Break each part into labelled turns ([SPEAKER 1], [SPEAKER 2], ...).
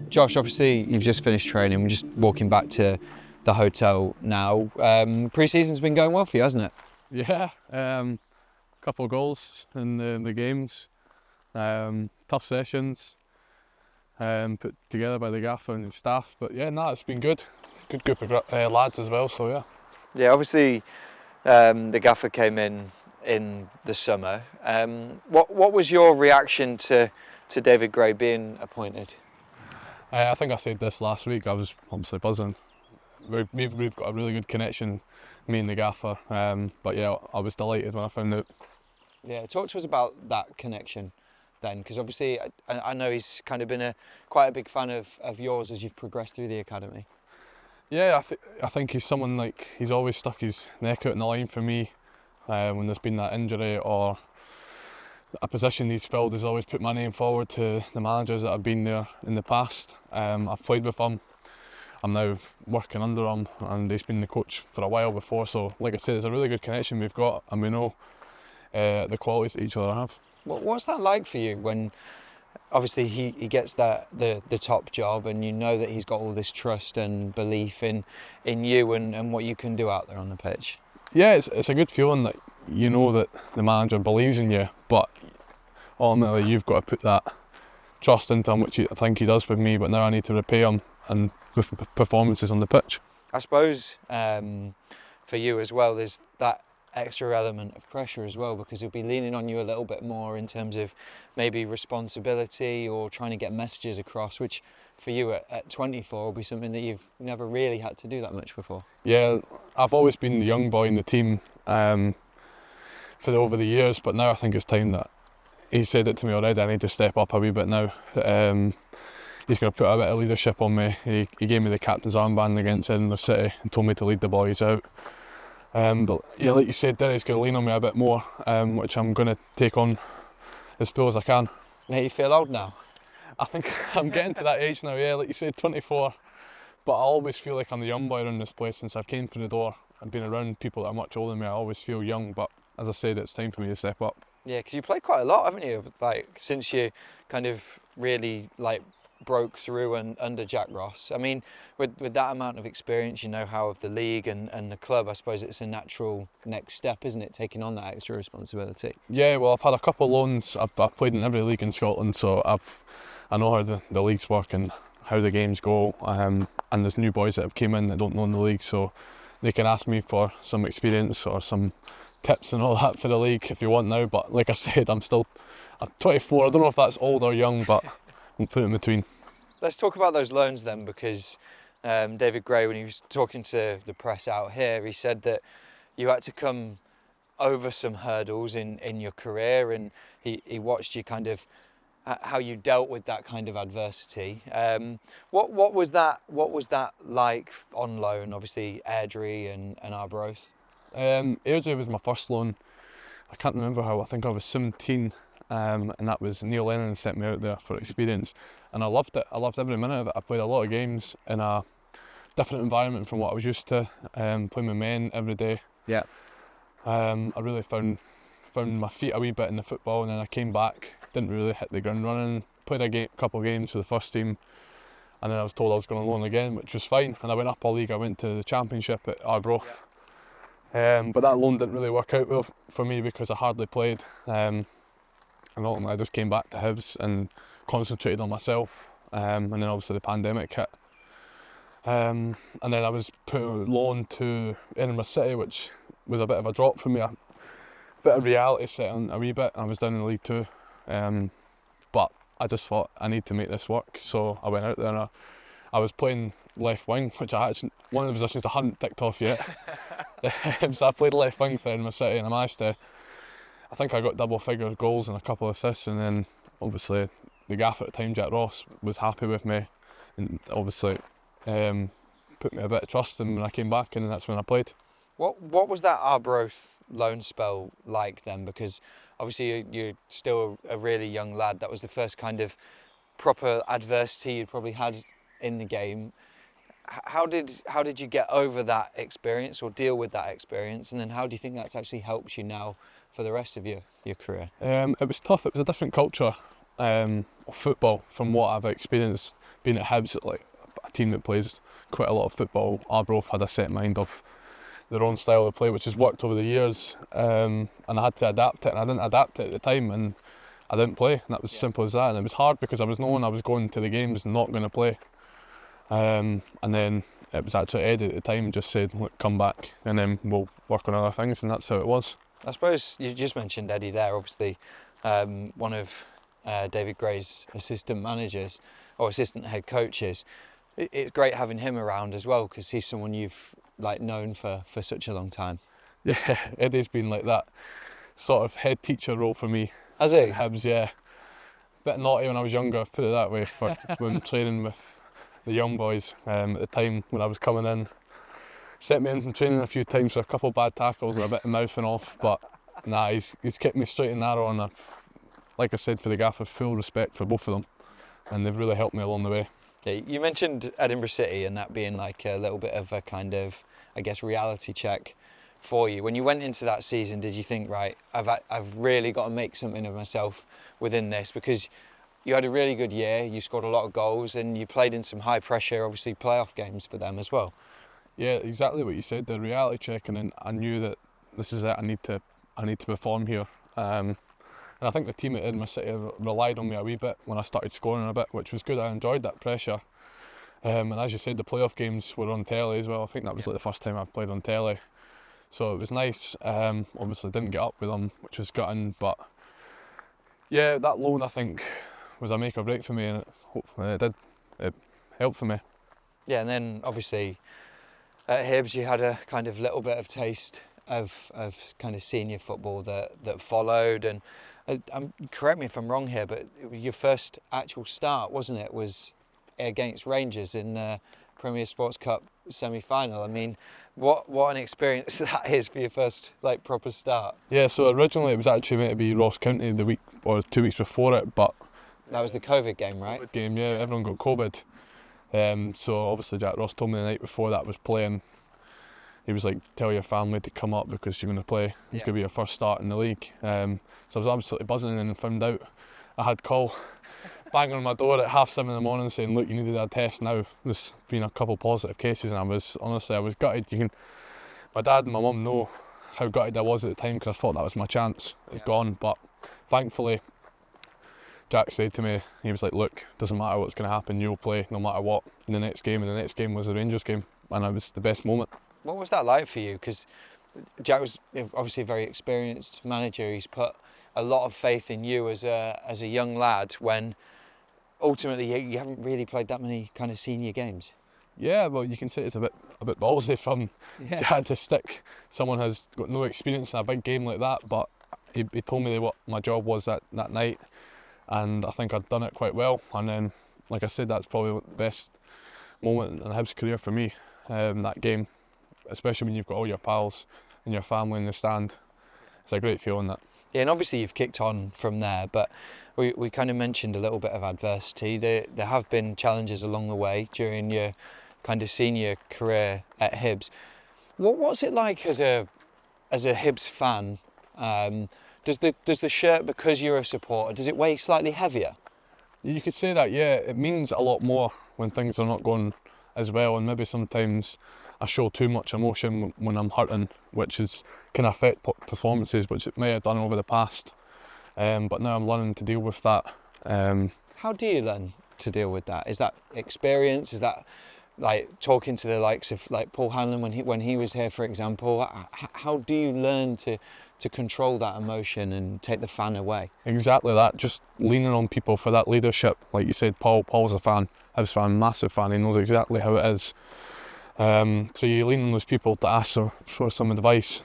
[SPEAKER 1] Josh, obviously you've just finished training. We're just walking back to the hotel now. Pre-season's been going well for you, hasn't it?
[SPEAKER 2] Yeah, couple of goals in the games, tough sessions, put together by the gaffer and staff. But yeah, it's been good. Good group of lads as well. So yeah.
[SPEAKER 1] Yeah, obviously the gaffer came in the summer. What was your reaction to David Gray being appointed?
[SPEAKER 2] I think I said this last week. I was obviously buzzing. We've got a really good connection, me and the gaffer. But yeah, I was delighted when I found out.
[SPEAKER 1] Yeah, talk to us about that connection then, because obviously I know he's kind of been quite a big fan of yours as you've progressed through the academy.
[SPEAKER 2] Yeah, I think he's someone like, he's always stuck his neck out in the line for me when there's been that injury or a position he's filled. He's always put my name forward to the managers that have been there in the past. I've played with him. I'm now working under him, and he's been the coach for a while before. So, like I said, it's a really good connection we've got, and we know the qualities that each other have.
[SPEAKER 1] What's that like for you when, obviously, he gets the top job, and you know that he's got all this trust and belief in you and what you can do out there on the pitch?
[SPEAKER 2] Yeah, it's a good feeling that you know that the manager believes in you, but ultimately you've got to put that trust into him, which I think he does with me, but now I need to repay him and with performances on the pitch.
[SPEAKER 1] I suppose for you as well, there's that extra element of pressure as well, because he'll be leaning on you a little bit more in terms of maybe responsibility or trying to get messages across, which for you at 24 will be something that you've never really had to do that much before.
[SPEAKER 2] Yeah, I've always been the young boy in the team over the years, but now I think it's time that he said it to me already. I need to step up a wee bit now. He's going to put a bit of leadership on me. He gave me the captain's armband against Edinburgh City and told me to lead the boys out. But yeah, like you said there, he's going to lean on me a bit more, which I'm going to take on as full as I can.
[SPEAKER 1] Make you feel old now?
[SPEAKER 2] I think I'm getting to that age now, yeah, like you said, 24. But I always feel like I'm the young boy around this place. Since I've came through the door and been around people that are much older than me, I always feel young. But as I said, it's time for me to step up.
[SPEAKER 1] Yeah, because you played quite a lot, haven't you? Like, since you kind of really broke through and under Jack Ross. I mean, with that amount of experience, you know how of the league and the club, I suppose it's a natural next step, isn't it, taking on that extra responsibility?
[SPEAKER 2] Yeah, well, I've had a couple of loans. I've played in every league in Scotland, so I know how the leagues work and how the games go. And there's new boys that have came in that don't know in the league, so they can ask me for some experience or some tips and all that for the league if you want now. But like I said, I'm 24. I don't know if that's old or young, but we'll put it in between.
[SPEAKER 1] Let's talk about those loans then, because David Gray, when he was talking to the press out here, he said that you had to come over some hurdles in your career, and he watched you kind of how you dealt with that kind of adversity. What was that like on loan? Obviously Airdrie and Arbroath.
[SPEAKER 2] Airdrie was my first loan. I can't remember how. I think I was 17, and that was Neil Lennon sent me out there for experience, and I loved it. I loved every minute of it. I played a lot of games in a different environment from what I was used to, playing with men every day.
[SPEAKER 1] Yeah.
[SPEAKER 2] I really found my feet a wee bit in the football, and then I came back, didn't really hit the ground running, played a couple of games for the first team, and then I was told I was going on loan again, which was fine, and I went up a league. I went to the Championship at Arbroath. Yeah. But that loan didn't really work out well for me because I hardly played, and ultimately I just came back to Hibs and concentrated on myself, and then obviously the pandemic hit, and then I was put on loan to Edinburgh City, which was a bit of a drop for me, a bit of reality set in a wee bit. I was down in League Two, but I just thought I need to make this work, so I went out there and I was playing left wing, which one of the positions I hadn't ticked off yet. So I played left wing for Edinburgh City, and I managed to, I think I got double figure goals and a couple of assists, and then obviously the gaffer at the time, Jack Ross, was happy with me and obviously put me a bit of trust in when I came back, and that's when I played.
[SPEAKER 1] What was that Arbroath loan spell like then? Because obviously you're still a really young lad. That was the first kind of proper adversity you'd probably had in the game. How did you get over that experience or deal with that experience, and then how do you think that's actually helped you now for the rest of your career?
[SPEAKER 2] It was tough. It was a different culture of football from what I've experienced being at Hibs, like a team that plays quite a lot of football. Arbroath had a set mind of their own style of play, which has worked over the years, and I had to adapt it, and I didn't adapt it at the time, and I didn't play, and that was simple as that. And it was hard because I was knowing I was going to the games and not going to play. And then it was actually Eddie at the time just said, look, come back and then we'll work on other things, and that's how it was.
[SPEAKER 1] I suppose you just mentioned Eddie there, obviously one of David Gray's assistant managers or assistant head coaches. It's great having him around as well, because he's someone you've known for such a long time.
[SPEAKER 2] Yeah, Eddie's been like that sort of head teacher role for me.
[SPEAKER 1] Has he?
[SPEAKER 2] Hibs, yeah. Bit naughty when I was younger, put it that way, for when training with the young boys at the time when I was coming in. Set me in from training a few times for a couple of bad tackles and a bit of mouthing off, but nah, he's kept me straight and narrow, and like I said, for the gaffer, full respect for both of them, and they've really helped me along the way.
[SPEAKER 1] Yeah, you mentioned Edinburgh City and that being like a little bit of a kind of, I guess, reality check for you. When you went into that season, did you think, right, I've really got to make something of myself within this? Because you had a really good year, you scored a lot of goals, and you played in some high pressure, obviously, playoff games for them as well.
[SPEAKER 2] Yeah, exactly what you said, the reality check, and then I knew that this is it, I need to perform here. And I think the team at Edinburgh City relied on me a wee bit when I started scoring a bit, which was good. I enjoyed that pressure. And as you said, the playoff games were on telly as well. I think that was like the first time I played on telly. So it was nice. Obviously didn't get up with them, which was gutting, but yeah, that loan I think was a make or break for me, and hopefully it did. It helped for me.
[SPEAKER 1] Yeah, and then obviously at Hibs you had a kind of little bit of taste of kind of senior football that followed, and correct me if I'm wrong here, but your first actual start, wasn't it, was against Rangers in the Premier Sports Cup semi-final. I mean, what an experience that is for your first proper start.
[SPEAKER 2] Yeah, so originally it was actually meant to be Ross County the week or 2 weeks before it, but
[SPEAKER 1] that was the COVID game, right?
[SPEAKER 2] COVID game, yeah, everyone got COVID. So obviously Jack Ross told me the night before that was playing, he was like, tell your family to come up because you're going to play. It's going to be your first start in the league. So I was absolutely buzzing, and found out I had call banging on my door at 7:30 in the morning saying, look, you need to do a test now. There's been a couple positive cases, and I was gutted. My dad and my mum know how gutted I was at the time, because I thought that was my chance. It's gone, but thankfully Jack said to me, he was like, look, doesn't matter what's going to happen, you'll play no matter what in the next game. And the next game was the Rangers game, and it was the best moment.
[SPEAKER 1] What was that like for you? Because Jack was obviously a very experienced manager. He's put a lot of faith in you as a young lad, when ultimately you haven't really played that many kind of senior games.
[SPEAKER 2] Yeah, well, you can say it's a bit ballsy from Jack to stick someone who's got no experience in a big game like that, but he told me what my job was that night, and I think I'd done it quite well. And then, like I said, that's probably the best moment in Hibs' career for me, that game, especially when you've got all your pals and your family in the stand. It's a great feeling, that.
[SPEAKER 1] Yeah, and obviously you've kicked on from there, but we kind of mentioned a little bit of adversity. There have been challenges along the way during your kind of senior career at Hibs. What's it like as a Hibs fan? Does the shirt, because you're a supporter, does it weigh slightly heavier?
[SPEAKER 2] You could say that, yeah. It means a lot more when things are not going as well, and maybe sometimes I show too much emotion when I'm hurting, which can affect performances, which it may have done over the past. But now I'm learning to deal with that.
[SPEAKER 1] How do you learn to deal with that? Is that experience? Is that talking to the likes of Paul Hanlon when he was here, for example? How do you learn to control that emotion and take the fan away?
[SPEAKER 2] Exactly that, just leaning on people for that leadership. Like you said, Paul's a fan, Hibs fan, massive fan, he knows exactly how it is. So you lean on those people to ask for some advice,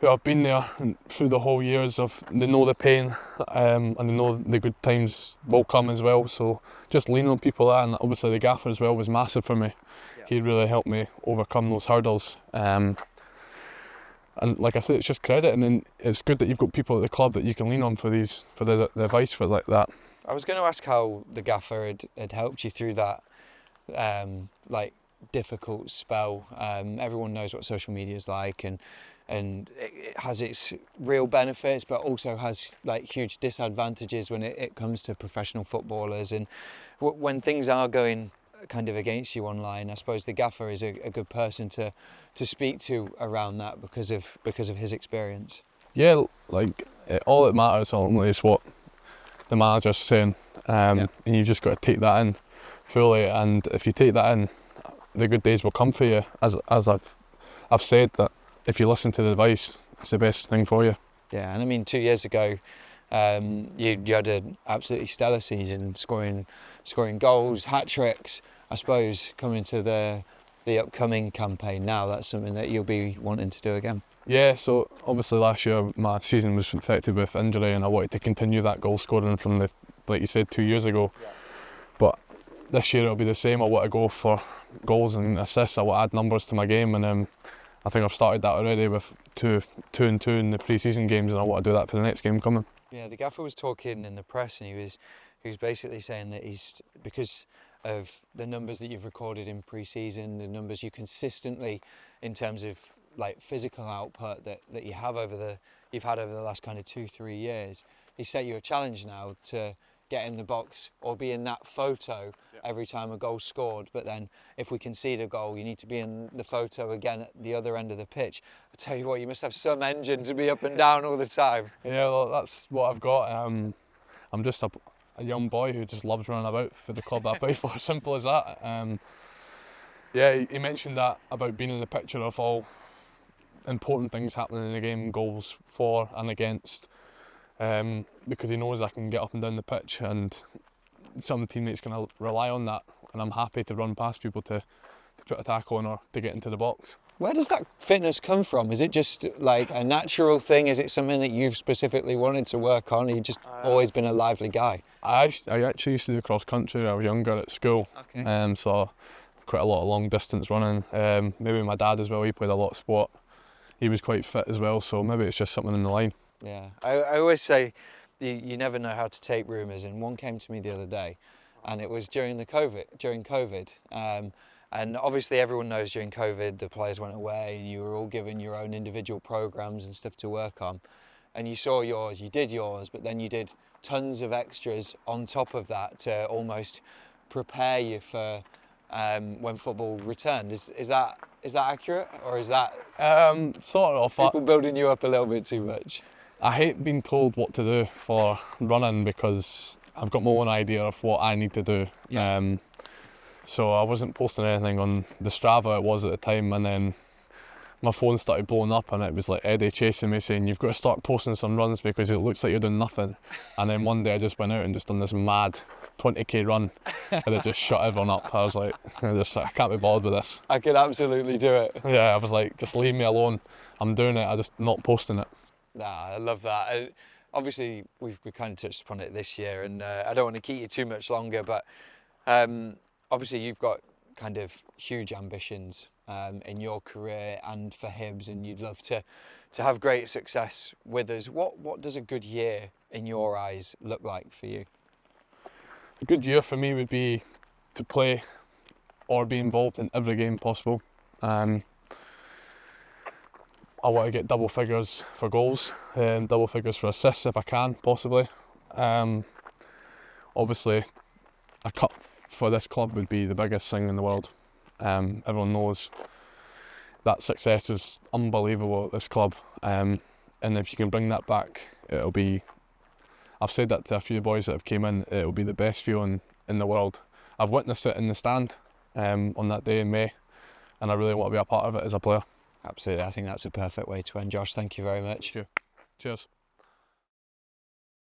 [SPEAKER 2] who have been there through the whole years they know the pain, and they know the good times will come as well. So just leaning on people there, and obviously the gaffer as well was massive for me. He really helped me overcome those hurdles. And like I said, it's just credit, and then it's good that you've got people at the club that you can lean on for the advice for like that.
[SPEAKER 1] I was going to ask how the gaffer had helped you through that like difficult spell. Everyone knows what social media is like, and it has its real benefits, but also has like huge disadvantages when it comes to professional footballers. And when things are going kind of against you online, I suppose the gaffer is a good person to speak to around that because of his experience.
[SPEAKER 2] Yeah, like all that matters ultimately is what the manager's saying, and you've just got to take that in fully. And if you take that in, the good days will come for you. As I've said, that if you listen to the advice, it's the best thing for you.
[SPEAKER 1] Yeah, and I mean 2 years ago, you had an absolutely stellar season, scoring goals, hat tricks. I suppose coming to the upcoming campaign now, that's something that you'll be wanting to do again.
[SPEAKER 2] Yeah, so obviously last year my season was affected with injury, and I wanted to continue that goal scoring from the, like you said, 2 years ago. Yeah. But this year it'll be the same. I want to go for goals and assists. I want to add numbers to my game, and I think I've started that already with two and two in the pre-season games, and I want to do that for the next game coming.
[SPEAKER 1] Yeah, the gaffer was talking in the press, and he was basically saying that because of the numbers that you've recorded in pre-season, the numbers you consistently, in terms of like physical output that you've had over the last kind of 2-3 years, he set you a challenge now to get in the box or be in that photo every time a goal's scored. But then if we concede a goal, you need to be in the photo again at the other end of the pitch. I tell you what, you must have some engine to be up and down all the time.
[SPEAKER 2] Yeah, well, that's what I've got. I'm just a young boy who just loves running about for the club that I play for. Simple as that. Yeah, he mentioned that about being in the picture of all important things happening in the game, goals for and against, because he knows I can get up and down the pitch, and some of the teammates can rely on that, and I'm happy to run past people to put a tackle on or to get into the box.
[SPEAKER 1] Where does that fitness come from? Is it just like a natural thing? Is it something that you've specifically wanted to work on? You've just always been a lively guy?
[SPEAKER 2] I actually used to do cross country when I was younger at school. Okay. So quite a lot of long distance running. Maybe my dad as well, he played a lot of sport. He was quite fit as well, so maybe it's just something in the line.
[SPEAKER 1] Yeah, I always say you never know how to take rumours, and one came to me the other day, and it was during COVID. And obviously everyone knows during COVID the players went away, you were all given your own individual programmes and stuff to work on, and you saw yours, you did yours, but then you did tons of extras on top of that to almost prepare you for when football returned. Is that accurate, or is that
[SPEAKER 2] sort of
[SPEAKER 1] people building you up a little bit too much?
[SPEAKER 2] I hate being told what to do for running because I've got my own idea of what I need to do. Yeah. So I wasn't posting anything on the Strava it was at the time, and then my phone started blowing up and it was like Eddie chasing me saying, you've got to start posting some runs because it looks like you're doing nothing. And then one day I just went out and just done this mad 20k run and it just shut everyone up. I was like, I can't be bothered with this.
[SPEAKER 1] I could absolutely do it.
[SPEAKER 2] Yeah, I was like, just leave me alone. I'm doing it, I'm just not posting it.
[SPEAKER 1] Nah, I love that. Obviously, we've kind of touched upon it this year, and I don't want to keep you too much longer, but obviously you've got kind of huge ambitions in your career and for Hibs, and you'd love to have great success with us. What does a good year in your eyes look like for you?
[SPEAKER 2] A good year for me would be to play or be involved in every game possible. I want to get double figures for goals, double figures for assists if I can, possibly. Obviously, a cup for this club would be the biggest thing in the world. Everyone knows that success is unbelievable at this club, and if you can bring that back, it'll be, I've said that to a few boys that have came in, it'll be the best feeling in the world. I've witnessed it in the stand on that day in May, and I really want to be a part of it as a player.
[SPEAKER 1] Absolutely, I think that's a perfect way to end. Josh, thank you very much.
[SPEAKER 2] Cheers.